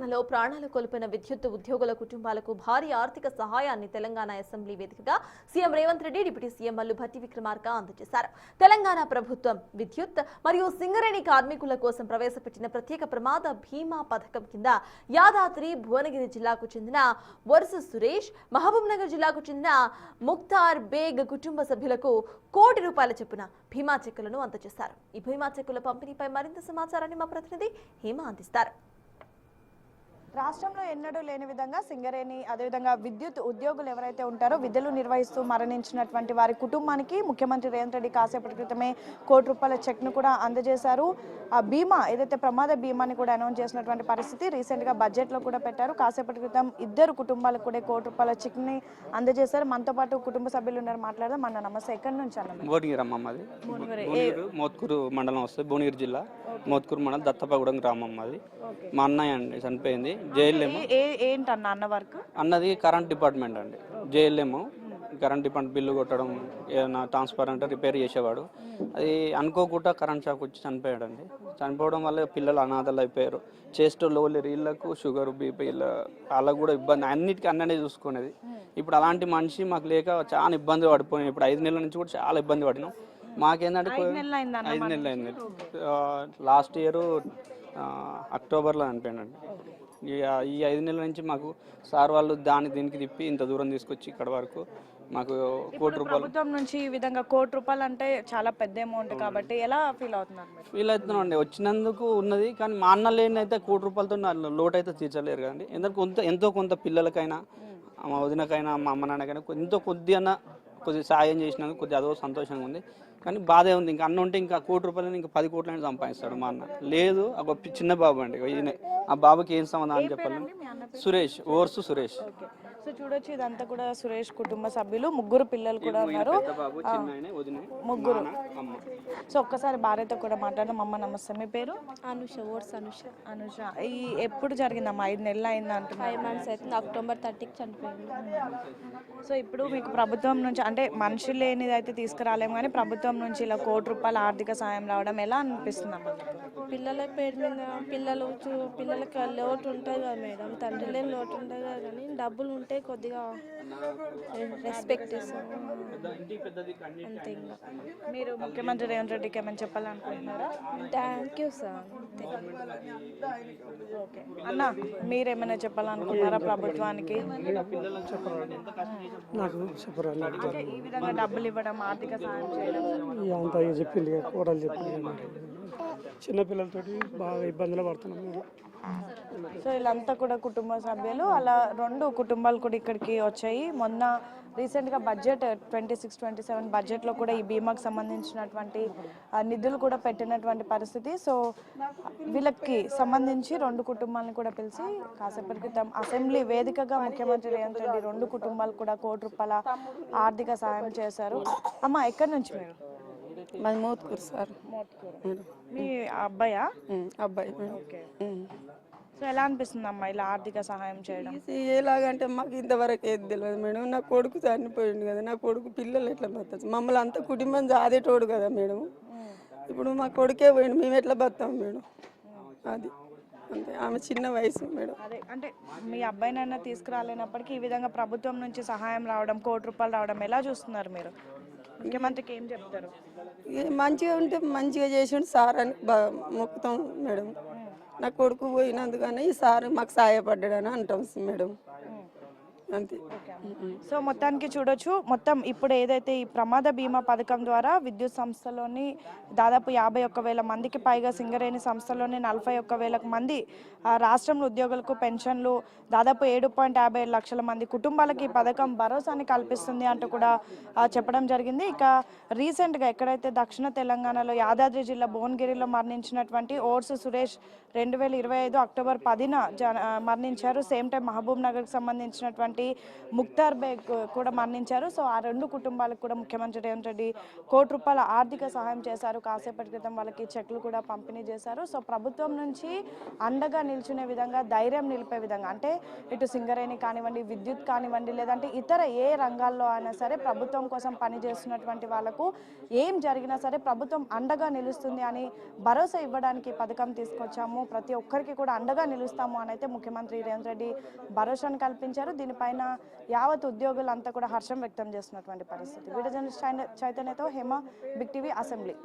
తెలంగాణలో ప్రాణాలు కోల్పోయిన విద్యుత్ ఉద్యోగుల కుటుంబాలకు భారీ ఆర్థిక సహాయాన్ని తెలంగాణ అసెంబ్లీ వేదికగా CM Revanth Reddy deputy CM Mallu Bhatti Vikramarka అందజేశారు. తెలంగాణ ప్రభుత్వం విద్యుత్ మరియు సింగరేణి కార్మికుల కోసం ప్రవేశపెట్టిన ప్రత్యేక ప్రమాద బీమా పథకం కింద యాదాద్రి భువనగిరి జిల్లాకు చెందిన వర్సు సురేష్, మహబూబ్ నగర్ జిల్లాకు చెందిన ముఖ్తార్ బేగ్ కుటుంబ సభ్యులకు ₹1 కోటి చొప్పున బీమా చెక్కులను అందజేశారు. ఈ బీమా చెక్కుల పంపిణీపై మరింత సమాచారాన్ని మా ప్రతినిధి హేమ అందిస్తారు. రాష్ట్రంలో ఎన్నడూ లేని విధంగా సింగరేణి అదేవిధంగా విద్యుత్ ఉద్యోగులు ఎవరైతే ఉంటారో విధులు నిర్వహిస్తూ మరణించినటువంటి వారి కుటుంబానికి ముఖ్యమంత్రి రేవంత్ రెడ్డి కాసేపటి క్రితమే ₹1 కోటి చెక్ను కూడా అందజేశారు. ఆ బీమా ఏదైతే ప్రమాద బీమాని కూడా అనౌన్స్ చేసినటువంటి పరిస్థితి రీసెంట్గా బడ్జెట్లో కూడా పెట్టారు. కాసేపటి క్రితం 2 కుటుంబాలకు కూడా ₹1 కోటి చెక్ని అందజేశారు. మనతో పాటు కుటుంబ సభ్యులు ఉన్నారు, మాట్లాడదాం. మన నమస్తే, ఎక్కడి నుంచి అన్న? భువనగిరి అమ్మ, మాది మోత్కూరు మండలం వస్తుంది, భువనగిరి జిల్లా మోత్కూరు మండలం దత్తపగూడెం గ్రామం. మాది మా అన్నయ్య అండి, చనిపోయింది. జేఎల్ఎం ఏంటన్న అన్న వర్క్? అన్నది కరెంట్ డిపార్ట్మెంట్ అండి. జేఎల్ఎం కరెంట్ డిపార్ట్మెంట్ బిల్లు కొట్టడం, ఏదైనా ట్రాన్స్ఫర్ అంటే రిపేర్ చేసేవాడు. అది అనుకోకుండా కరెంట్ షాక్ వచ్చి చనిపోయాడండి. చనిపోవడం వల్ల పిల్లలు అనాథలు అయిపోయారు. చేస్టోళ్ళు వీళ్ళకు షుగర్, బీపీ, వాళ్ళకు కూడా ఇబ్బంది, అన్నిటికీ అన్ననే చూసుకునేది. ఇప్పుడు అలాంటి మనిషి మాకు లేక చాలా ఇబ్బంది పడిపోయినాం. ఇప్పుడు 5 నెలల నుంచి కూడా చాలా ఇబ్బంది పడినాం. మాకేంటంటే 5 నెలలు అయింది. లాస్ట్ ఇయర్ అక్టోబర్లో చనిపోయాడండి. ఈ 5 నెలల నుంచి మాకు సార్ వాళ్ళు దీనికి తిప్పి ఇంత దూరం తీసుకొచ్చి ఇక్కడ వరకు మాకు ₹1 కోటి. ప్రభుత్వం నుంచి ఈ విధంగా ₹1 కోటి అంటే చాలా పెద్ద అమౌంట్ కాబట్టి ఎలా ఫీల్ అవుతున్నారు? ఫీల్ అవుతున్నాం అండి, వచ్చినందుకు ఉన్నది. కానీ మా అన్న లేని అయితే ₹1 కోటితో లోటు అయితే తీర్చలేరు కదండి. ఎందుకంటే ఎంతో కొంత పిల్లలకైనా, మా వదినకైనా, మా అమ్మ నాన్నకైనా కొద్దిగా సాయం చేసినందుకు కొద్దిగా అదో సంతోషంగా ఉంది. కానీ బాధే ఉంది. ఇంకా అన్న ఉంటే ఇంకా ₹1 కోటి ఇంకా ₹10 కోట్లని సంపాదిస్తాడు మా అన్న. లేదు, ఒక చిన్న బాబు అండి. ఆ బాబుకి ఏం సమాధానం చెప్పాలి? సురేష్, ఓర్సు సురేష్. సో చూడొచ్చు, ఇదంతా కూడా సురేష్ కుటుంబ సభ్యులు, 3 పిల్లలు కూడా ఉన్నారు. ముగ్గురు. సో ఒక్కసారి భార్యతో కూడా మాట్లాడడం. అమ్మ నమస్తే, మీ పేరు? అనుష, ఓర్స్ అనుష. అనుష, ఈ ఎప్పుడు జరిగిందమ్మా? 5 నెలలు అయింది అంటున్నారు. 5 months అవుతుంది. అక్టోబర్ 30కి చనిపోయింది. సో ఇప్పుడు మీకు ప్రభుత్వం నుంచి అంటే మనిషి లేనిది అయితే తీసుకురాలేము, కానీ ప్రభుత్వం నుంచి ఇలా ₹1 కోటి ఆర్థిక సాయం రావడం ఎలా అనిపిస్తుందమ్మా? పిల్లల పేరు మీద పిల్లలకి లోటు ఉంటుంది కదా మేడం, తండ్రి లేని లోటు ఉంటుంది కదా, కానీ డబ్బులు ఉంటే కొద్దిగా రెస్పెక్ట్ ఇస్తాం అంతే. ఇంకా మీరు ముఖ్యమంత్రి రేవంత్ రెడ్డికి ఏమైనా చెప్పాలనుకుంటున్నారా? Thank you sir. ఓకే అన్న, మీరేమైనా చెప్పాలనుకుంటున్నారా ప్రభుత్వానికి? నాకు చెప్పరాలి, అంటే ఈ విధంగా డబ్బులు ఇవ్వడం, ఆర్థిక సాయం చేయడం అంతా చెప్పింది, కూడలు చెప్పింది. చిన్నపిల్లలతోటి బాగా ఇబ్బందులు పడుతున్నాం మేము. సో వీళ్ళంతా కూడా కుటుంబ సభ్యులు, అలా 2 కుటుంబాలు కూడా ఇక్కడికి వచ్చాయి. మొన్న రీసెంట్గా బడ్జెట్ 26-27 బడ్జెట్లో కూడా ఈ బీమాకు సంబంధించినటువంటి నిధులు కూడా పెట్టినటువంటి పరిస్థితి. సో వీళ్ళకి సంబంధించి 2 కుటుంబాలను కూడా పిలిచి కాసేపటి క్రితం అసెంబ్లీ వేదికగా ముఖ్యమంత్రి రేవంత్ రెడ్డి 2 కుటుంబాలు కూడా ₹1 కోటి ఆర్థిక సాయం చేశారు. అమ్మ, ఎక్కడి నుంచి మీరు? మాది మోత్కూరు సార్. మోత్కూరు. మీ అబ్బాయా? అబ్బాయి. ఓకే. సో ఎలా అనిపిస్తుంది అమ్మా ఇలా ఆర్థిక సహాయం చేయడం? ఎలాగంటే మాకు ఇంతవరకు ఏది తెలియదు మేడం. నా కొడుకు చనిపోయింది కదా, నా కొడుకు పిల్లలు ఎట్లా బతచ్చు? మమ్మల్ని అంత కుటుంబం జాదేటోడు కదా మేడం. ఇప్పుడు మా కొడుకే పోయింది, మేము ఎట్లా బతాం మేడం? అది అంతే. ఆమె చిన్న వయసు మేడం. అదే అంటే మీ అబ్బాయినైనా తీసుకురాలేనప్పటికీ ఈ విధంగా ప్రభుత్వం నుంచి సహాయం రావడం, ₹1 కోటి రావడం ఎలా చూస్తున్నారు మీరు? ముఖ్యమంత్రికి ఏం చెప్తారు? మంచిగా ఉంటే మంచిగా చేసిండు సార్ అని మొక్కుతాం మేడం. నా కొడుకు పోయినందుకని ఈ సార్ మాకు సహాయపడ్డాడని అంటాం మేడం, అంతే. సో మొత్తానికి చూడొచ్చు, మొత్తం ఇప్పుడు ఏదైతే ఈ ప్రమాద బీమా పథకం ద్వారా విద్యుత్ సంస్థలోని దాదాపు 51,000 మందికి పైగా, సింగరేణి సంస్థలోని 41,000 మంది రాష్ట్రంలో ఉద్యోగులకు పెన్షన్లు, దాదాపు 7.57 లక్షల మంది కుటుంబాలకి ఈ పథకం భరోసాని కల్పిస్తుంది అంటూ కూడా చెప్పడం జరిగింది. ఇక రీసెంట్గా ఎక్కడైతే దక్షిణ తెలంగాణలో యాదాద్రి జిల్లా భువనగిరిలో మరణించినటువంటి ఓర్సు సురేష్ 2025 అక్టోబర్ 10న మరణించారు. సేమ్ టైం మహబూబ్ నగర్కి సంబంధించినటువంటి ఉన్నటువంటి ముక్తార్ బేగ్ కూడా మరణించారు. సో ఆ 2 కుటుంబాలకు కూడా ముఖ్యమంత్రి రేవంత్ రెడ్డి ₹1 కోటి ఆర్థిక సహాయం చేశారు. కాసేపటి క్రితం వాళ్ళకి చెక్లు కూడా పంపిణీ చేశారు. సో ప్రభుత్వం నుంచి అండగా నిల్చునే విధంగా, ధైర్యం నిలిపే విధంగా, అంటే ఇటు సింగరేణి కానివ్వండి, విద్యుత్ కానివ్వండి, లేదంటే ఇతర ఏ రంగాల్లో అయినా సరే ప్రభుత్వం కోసం పనిచేస్తున్నటువంటి వాళ్ళకు ఏం జరిగినా సరే ప్రభుత్వం అండగా నిలుస్తుంది అని భరోసా ఇవ్వడానికి పథకం తీసుకొచ్చాము, ప్రతి ఒక్కరికి కూడా అండగా నిలుస్తాము అని అయితే ముఖ్యమంత్రి రేవంత్ రెడ్డి భరోసాను కల్పించారు. దీనిపైన యావత్ ఉద్యోగులంతా కూడా హర్షం వ్యక్తం చేస్తున్నటువంటి పరిస్థితి. వీడియో జర్నలిస్ట్ చైతన్యతో హేమ, బిగ్ టీవీ, అసెంబ్లీ.